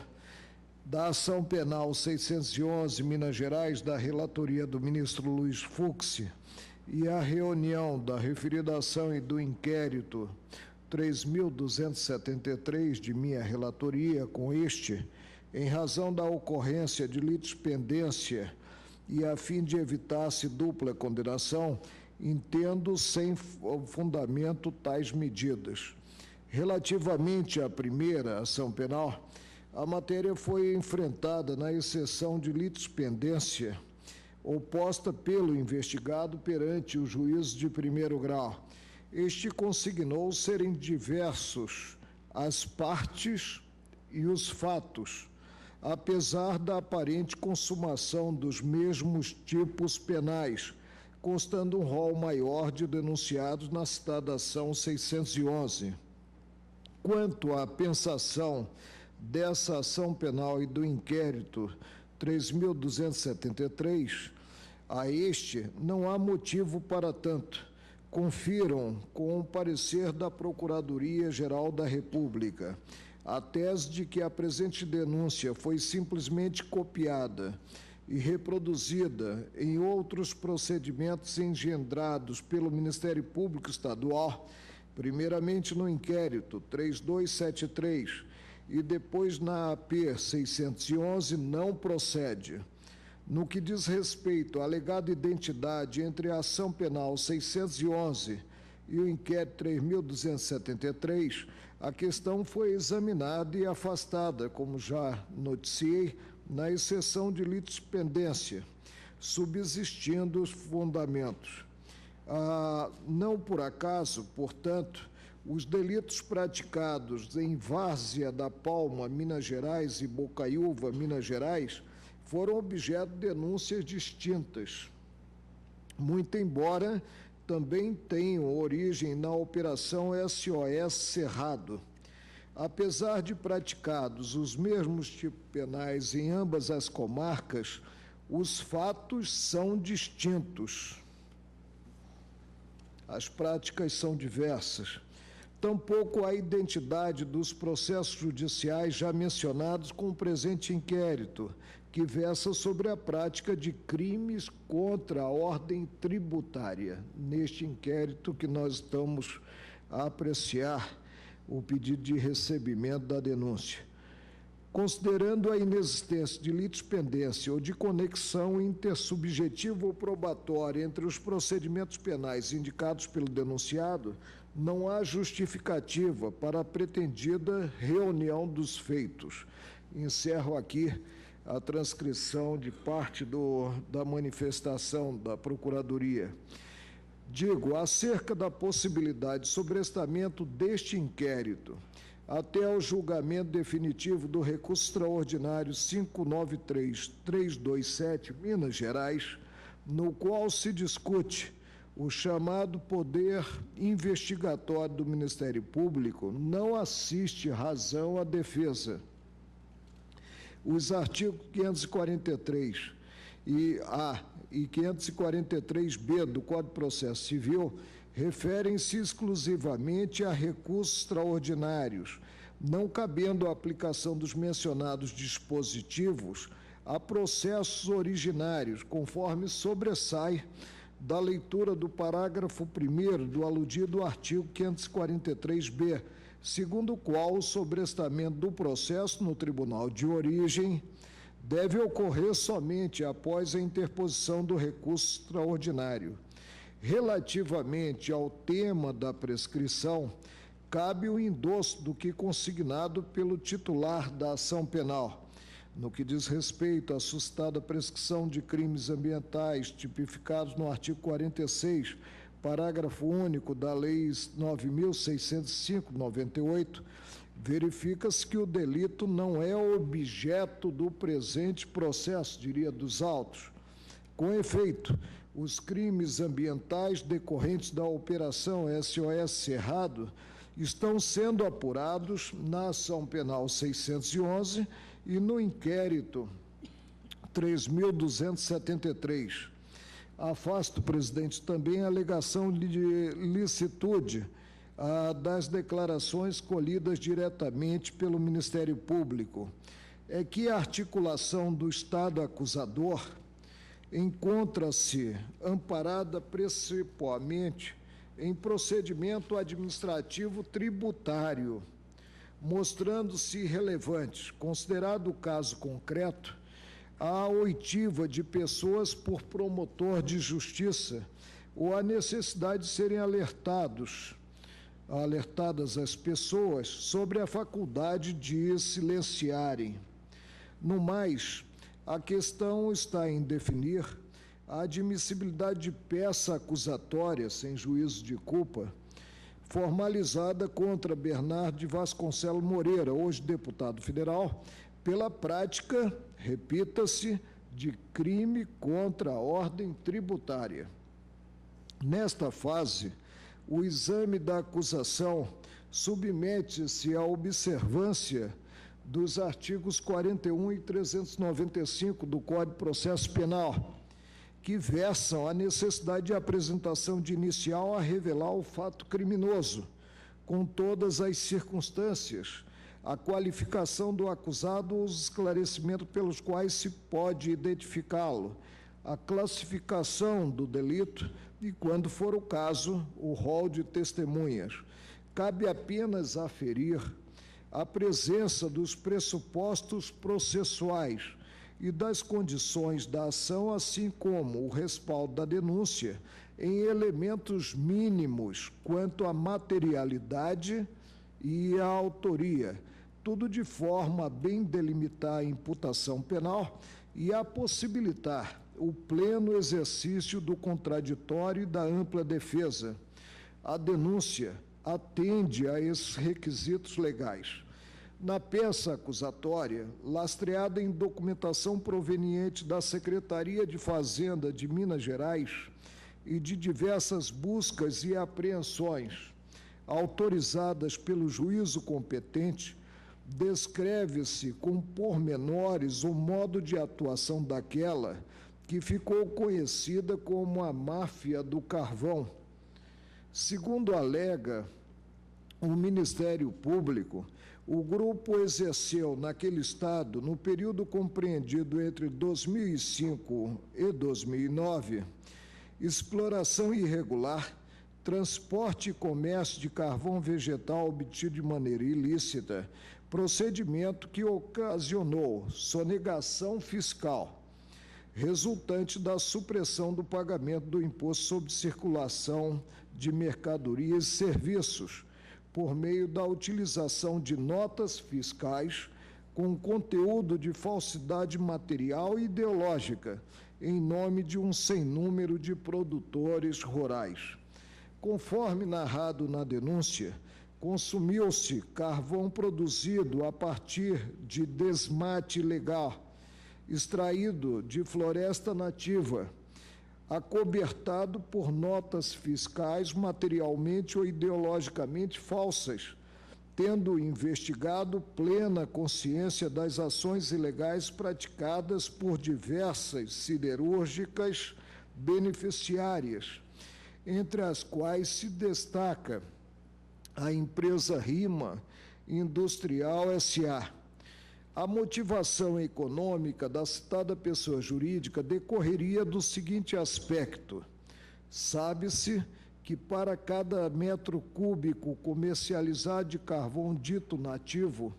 da ação penal 611, Minas Gerais, da relatoria do ministro Luiz Fux, e a reunião da referida ação e do inquérito 3.273 de minha relatoria com este, em razão da ocorrência de litispendência e a fim de evitar-se dupla condenação, entendo sem fundamento tais medidas. Relativamente à primeira ação penal, a matéria foi enfrentada na exceção de litispendência oposta pelo investigado perante o juiz de primeiro grau. Este consignou serem diversos as partes e os fatos, apesar da aparente consumação dos mesmos tipos penais, constando um rol maior de denunciados na citada ação 611. Quanto à pensação dessa ação penal e do inquérito 3.273, a este não há motivo para tanto. Confiram com o parecer da Procuradoria-Geral da República a tese de que a presente denúncia foi simplesmente copiada e reproduzida em outros procedimentos engendrados pelo Ministério Público Estadual, primeiramente no inquérito 3273 e depois na AP 611, não procede. No que diz respeito à alegada identidade entre a ação penal 611 e o inquérito 3.273, a questão foi examinada e afastada, como já noticiei, na exceção de litispendência, subsistindo os fundamentos. Não por acaso, portanto, os delitos praticados em Várzea da Palma, Minas Gerais, e Bocaiúva, Minas Gerais, foram objeto de denúncias distintas, muito embora também tenham origem na Operação SOS Cerrado. Apesar de praticados os mesmos tipos penais em ambas as comarcas, os fatos são distintos. As práticas são diversas. Tampouco a identidade dos processos judiciais já mencionados com o presente inquérito, que versa sobre a prática de crimes contra a ordem tributária. Neste inquérito que nós estamos a apreciar o pedido de recebimento da denúncia. Considerando a inexistência de litispendência ou de conexão intersubjetiva ou probatória entre os procedimentos penais indicados pelo denunciado, não há justificativa para a pretendida reunião dos feitos. Encerro aqui a transcrição de parte da manifestação da Procuradoria. Digo, acerca da possibilidade de sobrestamento deste inquérito até ao julgamento definitivo do recurso extraordinário 593.327, Minas Gerais, no qual se discute o chamado poder investigatório do Ministério Público, não assiste razão à defesa. Os artigos 543 A e 543B do Código de Processo Civil referem-se exclusivamente a recursos extraordinários, não cabendo a aplicação dos mencionados dispositivos a processos originários, conforme sobressai da leitura do parágrafo 1º do aludido artigo 543-B, segundo o qual o sobrestamento do processo no tribunal de origem deve ocorrer somente após a interposição do recurso extraordinário. Relativamente ao tema da prescrição, cabe o endosso do que consignado pelo titular da ação penal. No que diz respeito à suscitada prescrição de crimes ambientais tipificados no artigo 46, parágrafo único da Lei 9.605/98, verifica-se que o delito não é objeto do presente processo, diria dos autos. Com efeito, os crimes ambientais decorrentes da Operação SOS Cerrado estão sendo apurados na ação penal 611 e no inquérito 3.273. Afasta o presidente também a alegação de licitude das declarações colhidas diretamente pelo Ministério Público. É que a articulação do Estado acusador encontra-se amparada principalmente em procedimento administrativo tributário, mostrando-se relevante, considerado o caso concreto, a oitiva de pessoas por promotor de justiça ou a necessidade de serem alertadas as pessoas sobre a faculdade de silenciarem. No mais, a questão está em definir a admissibilidade de peça acusatória sem juízo de culpa, formalizada contra Bernardo de Vasconcelos Moreira, hoje deputado federal, pela prática, repita-se, de crime contra a ordem tributária. Nesta fase, o exame da acusação submete-se à observância dos artigos 41 e 395 do Código de Processo Penal, que versam a necessidade de apresentação de inicial a revelar o fato criminoso, com todas as circunstâncias, a qualificação do acusado, os esclarecimentos pelos quais se pode identificá-lo, a classificação do delito e, quando for o caso, o rol de testemunhas. Cabe apenas aferir a presença dos pressupostos processuais e das condições da ação, assim como o respaldo da denúncia em elementos mínimos quanto à materialidade e à autoria, tudo de forma a bem delimitar a imputação penal e a possibilitar o pleno exercício do contraditório e da ampla defesa. A denúncia atende a esses requisitos legais. Na peça acusatória, lastreada em documentação proveniente da Secretaria de Fazenda de Minas Gerais e de diversas buscas e apreensões autorizadas pelo juízo competente, descreve-se com pormenores o modo de atuação daquela que ficou conhecida como a máfia do carvão. Segundo alega o Ministério Público, o grupo exerceu naquele estado, no período compreendido entre 2005 e 2009, exploração irregular, transporte e comércio de carvão vegetal obtido de maneira ilícita, procedimento que ocasionou sonegação fiscal, resultante da supressão do pagamento do imposto sobre circulação de mercadorias e serviços, por meio da utilização de notas fiscais com conteúdo de falsidade material e ideológica, em nome de um sem número de produtores rurais. Conforme narrado na denúncia, consumiu-se carvão produzido a partir de desmate ilegal, extraído de floresta nativa, acobertado por notas fiscais materialmente ou ideologicamente falsas, tendo o investigado plena consciência das ações ilegais praticadas por diversas siderúrgicas beneficiárias, entre as quais se destaca a empresa Rima Industrial S.A. A motivação econômica da citada pessoa jurídica decorreria do seguinte aspecto: sabe-se que para cada metro cúbico comercializado de carvão dito nativo,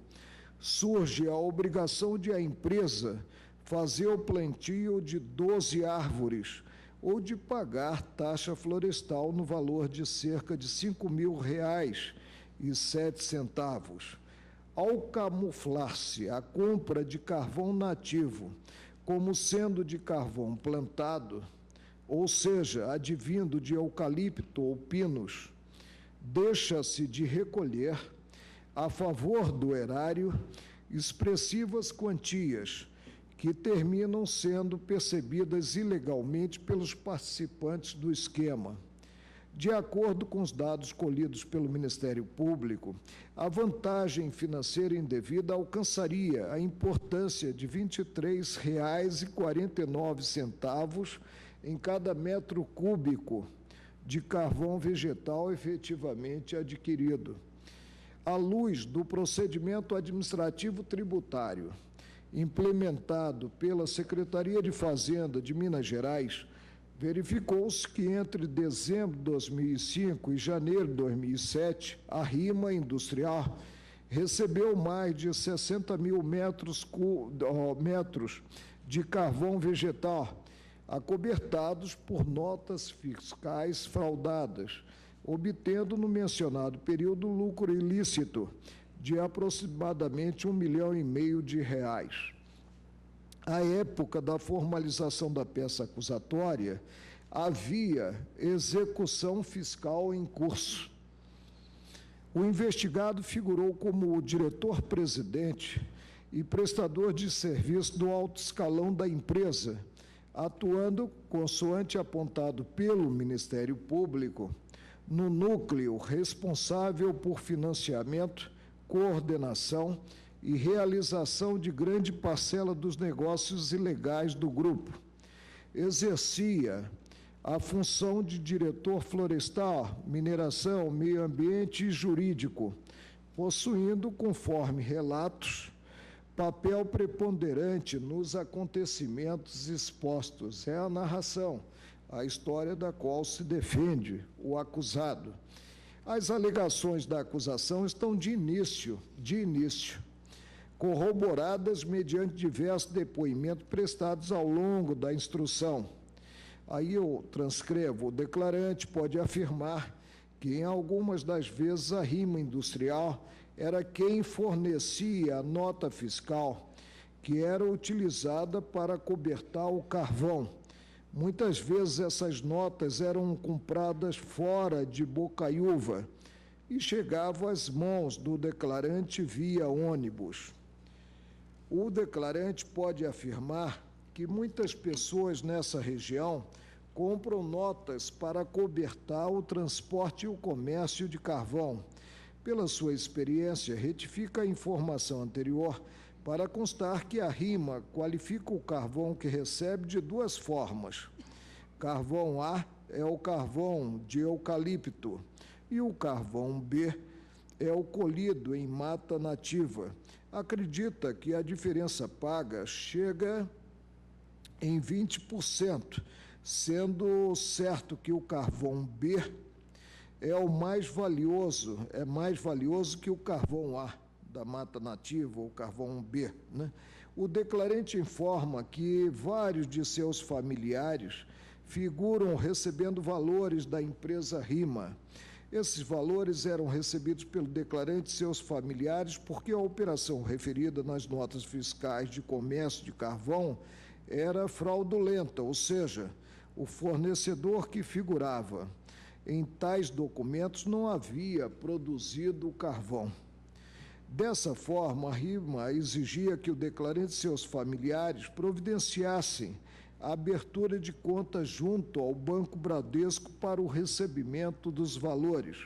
surge a obrigação de a empresa fazer o plantio de 12 árvores ou de pagar taxa florestal no valor de cerca de R$ 5.000,07. Ao camuflar-se a compra de carvão nativo como sendo de carvão plantado, ou seja, advindo de eucalipto ou pinos, deixa-se de recolher, a favor do erário, expressivas quantias que terminam sendo percebidas ilegalmente pelos participantes do esquema. De acordo com os dados colhidos pelo Ministério Público, a vantagem financeira indevida alcançaria a importância de R$ 23,49 em cada metro cúbico de carvão vegetal efetivamente adquirido. À luz do procedimento administrativo tributário implementado pela Secretaria de Fazenda de Minas Gerais, verificou-se que entre dezembro de 2005 e janeiro de 2007, a Rima Industrial recebeu mais de 60 mil metros de carvão vegetal, acobertados por notas fiscais fraudadas, obtendo no mencionado período lucro ilícito de aproximadamente R$ 1,5 milhão de reais. À época da formalização da peça acusatória, havia execução fiscal em curso. O investigado figurou como o diretor-presidente e prestador de serviço do alto escalão da empresa, atuando, consoante apontado pelo Ministério Público, no núcleo responsável por financiamento, coordenação e realização de grande parcela dos negócios ilegais do grupo. Exercia a função de diretor florestal, mineração, meio ambiente e jurídico, possuindo, conforme relatos, papel preponderante nos acontecimentos expostos. É a narração, a história da qual se defende o acusado. As alegações da acusação estão de início, corroboradas mediante diversos depoimentos prestados ao longo da instrução. Aí eu transcrevo: o declarante pode afirmar que, em algumas das vezes, a Rima Industrial era quem fornecia a nota fiscal que era utilizada para cobertar o carvão. Muitas vezes essas notas eram compradas fora de Bocaiúva e chegavam às mãos do declarante via ônibus. O declarante pode afirmar que muitas pessoas nessa região compram notas para cobertar o transporte e o comércio de carvão. Pela sua experiência, retifica a informação anterior para constar que a Rima qualifica o carvão que recebe de duas formas. Carvão A é o carvão de eucalipto e o carvão B é o colhido em mata nativa. Acredita que a diferença paga chega em 20%, sendo certo que o carvão B é mais valioso que o carvão A da mata nativa, ou carvão B, né? O declarante informa que vários de seus familiares figuram recebendo valores da empresa Rima. Esses valores eram recebidos pelo declarante e seus familiares porque a operação referida nas notas fiscais de comércio de carvão era fraudulenta, ou seja, o fornecedor que figurava em tais documentos não havia produzido o carvão. Dessa forma, a Rima exigia que o declarante e seus familiares providenciassem a abertura de conta junto ao Banco Bradesco para o recebimento dos valores.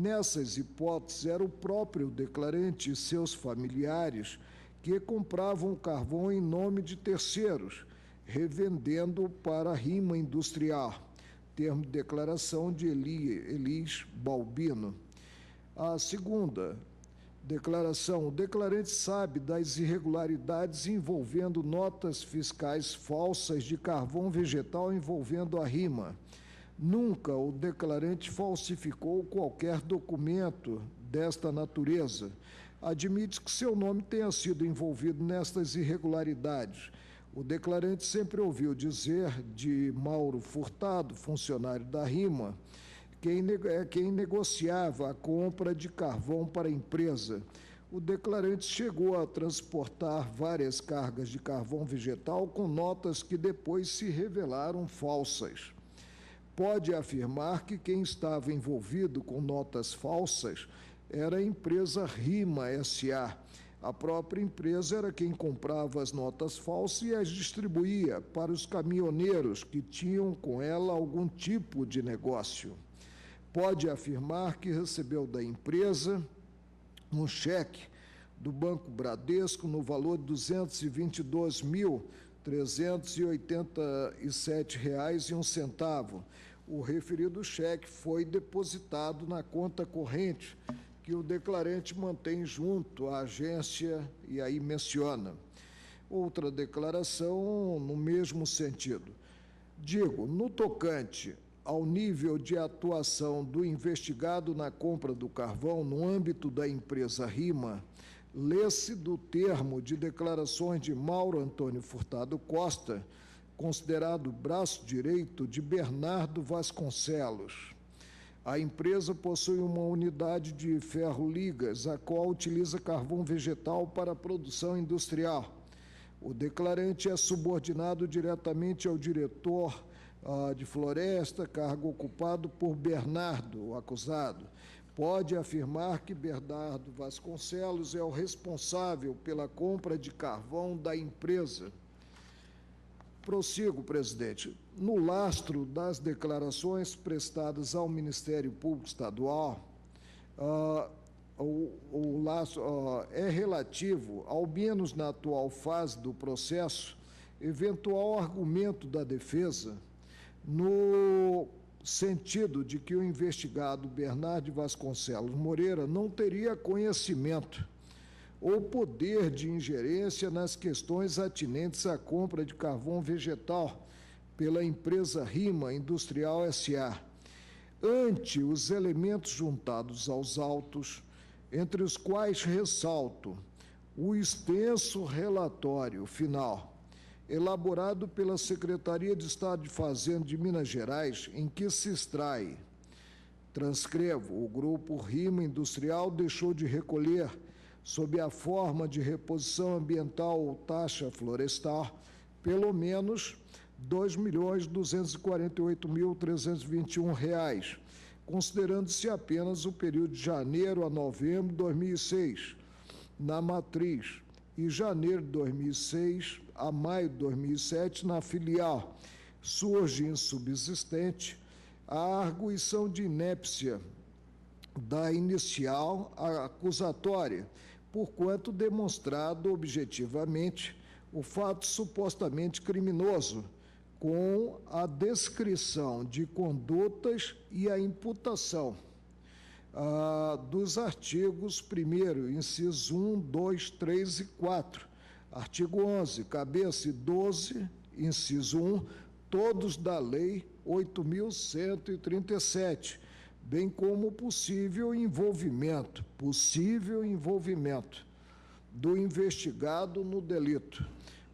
Nessas hipóteses, era o próprio declarante e seus familiares que compravam o carvão em nome de terceiros, revendendo para a rima industrial, termo de declaração de Elis Balbino. A segunda declaração: o declarante sabe das irregularidades envolvendo notas fiscais falsas de carvão vegetal envolvendo a rima. Nunca o declarante falsificou qualquer documento desta natureza. Admite que seu nome tenha sido envolvido nestas irregularidades. O declarante sempre ouviu dizer de Mauro Furtado, funcionário da rima, quem negociava a compra de carvão para a empresa. O declarante chegou a transportar várias cargas de carvão vegetal com notas que depois se revelaram falsas. Pode afirmar que quem estava envolvido com notas falsas era a empresa Rima S.A. A própria empresa era quem comprava as notas falsas e as distribuía para os caminhoneiros que tinham com ela algum tipo de negócio. Pode afirmar que recebeu da empresa um cheque do Banco Bradesco no valor de R$ 222.387,01. O referido cheque foi depositado na conta corrente que o declarante mantém junto à agência, e aí menciona. Outra declaração no mesmo sentido. Digo, no tocante ao nível de atuação do investigado na compra do carvão no âmbito da empresa Rima, lê-se do termo de declarações de Mauro Antônio Furtado Costa, considerado braço direito de Bernardo Vasconcelos. A empresa possui uma unidade de ferro-ligas, a qual utiliza carvão vegetal para a produção industrial. O declarante é subordinado diretamente ao diretor de floresta, cargo ocupado por Bernardo, o acusado. Pode afirmar que Bernardo Vasconcelos é o responsável pela compra de carvão da empresa. Prossigo, presidente. No lastro das declarações prestadas ao Ministério Público Estadual, o lastro é relativo, ao menos na atual fase do processo, eventual argumento da defesa, no sentido de que o investigado Bernardo Vasconcelos Moreira não teria conhecimento ou poder de ingerência nas questões atinentes à compra de carvão vegetal pela empresa Rima Industrial S.A. Ante os elementos juntados aos autos, entre os quais ressalto o extenso relatório final, elaborado pela Secretaria de Estado de Fazenda de Minas Gerais, em que se extrai, transcrevo, o grupo Rima Industrial deixou de recolher, sob a forma de reposição ambiental ou taxa florestal, pelo menos R$ 2.248.321, considerando-se apenas o período de janeiro a novembro de 2006, na matriz, e janeiro de 2006 a maio de 2007, na filial. Surge insubsistente a arguição de inépcia da inicial acusatória, porquanto demonstrado objetivamente o fato supostamente criminoso, com a descrição de condutas e a imputação dos artigos 1º, inciso 1, 2, 3 e 4, artigo 11, cabeça e 12, inciso 1, todos da Lei 8.137, bem como possível envolvimento do investigado no delito.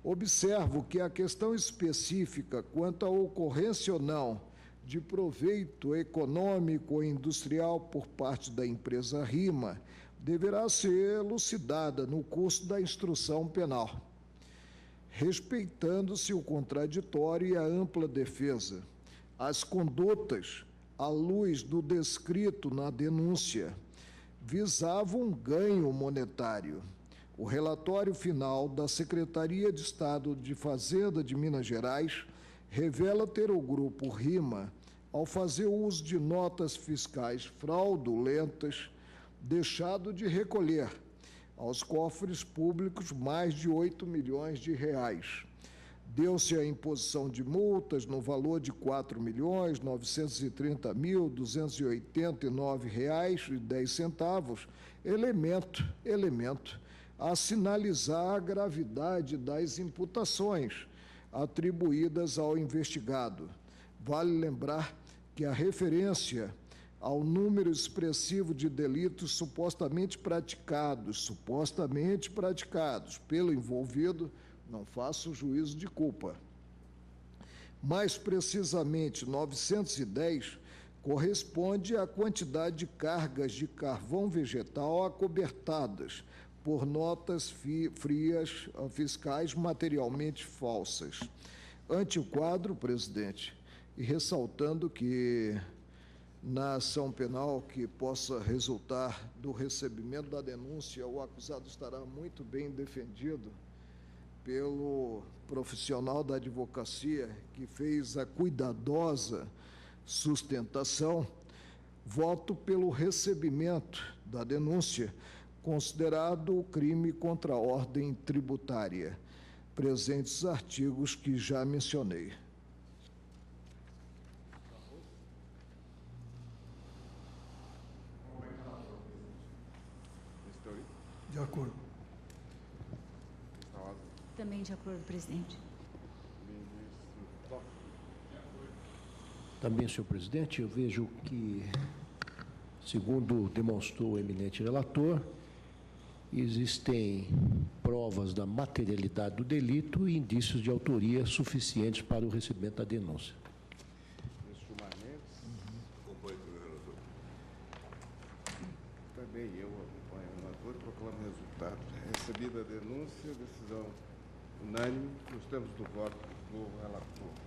Observo que a questão específica quanto à ocorrência ou não de proveito econômico ou industrial por parte da empresa Rima deverá ser elucidada no curso da instrução penal, respeitando-se o contraditório e a ampla defesa. As condutas, à luz do descrito na denúncia, visavam um ganho monetário. O relatório final da Secretaria de Estado de Fazenda de Minas Gerais revela ter o grupo Rima ao fazer uso de notas fiscais fraudulentas, deixado de recolher aos cofres públicos mais de 8 milhões de reais. Deu-se a imposição de multas no valor de R$ 4.930.289,10, elemento a sinalizar a gravidade das imputações atribuídas ao investigado. Vale lembrar que a referência ao número expressivo de delitos supostamente praticados pelo envolvido, não faço juízo de culpa. Mais precisamente, 910 corresponde à quantidade de cargas de carvão vegetal acobertadas por notas fiscais materialmente falsas. Ante o quadro, presidente, e ressaltando que na ação penal que possa resultar do recebimento da denúncia, o acusado estará muito bem defendido pelo profissional da advocacia que fez a cuidadosa sustentação, voto pelo recebimento da denúncia, considerado crime contra a ordem tributária, presentes artigos que já mencionei. De acordo. Também de acordo, presidente. Também, senhor presidente, eu vejo que, segundo demonstrou o eminente relator, existem provas da materialidade do delito e indícios de autoria suficientes para o recebimento da denúncia. Acompanho o relator. Também eu acompanho o relator e proclamo o resultado. Recebida a denúncia, decisão unânime, nos termos do voto do relator.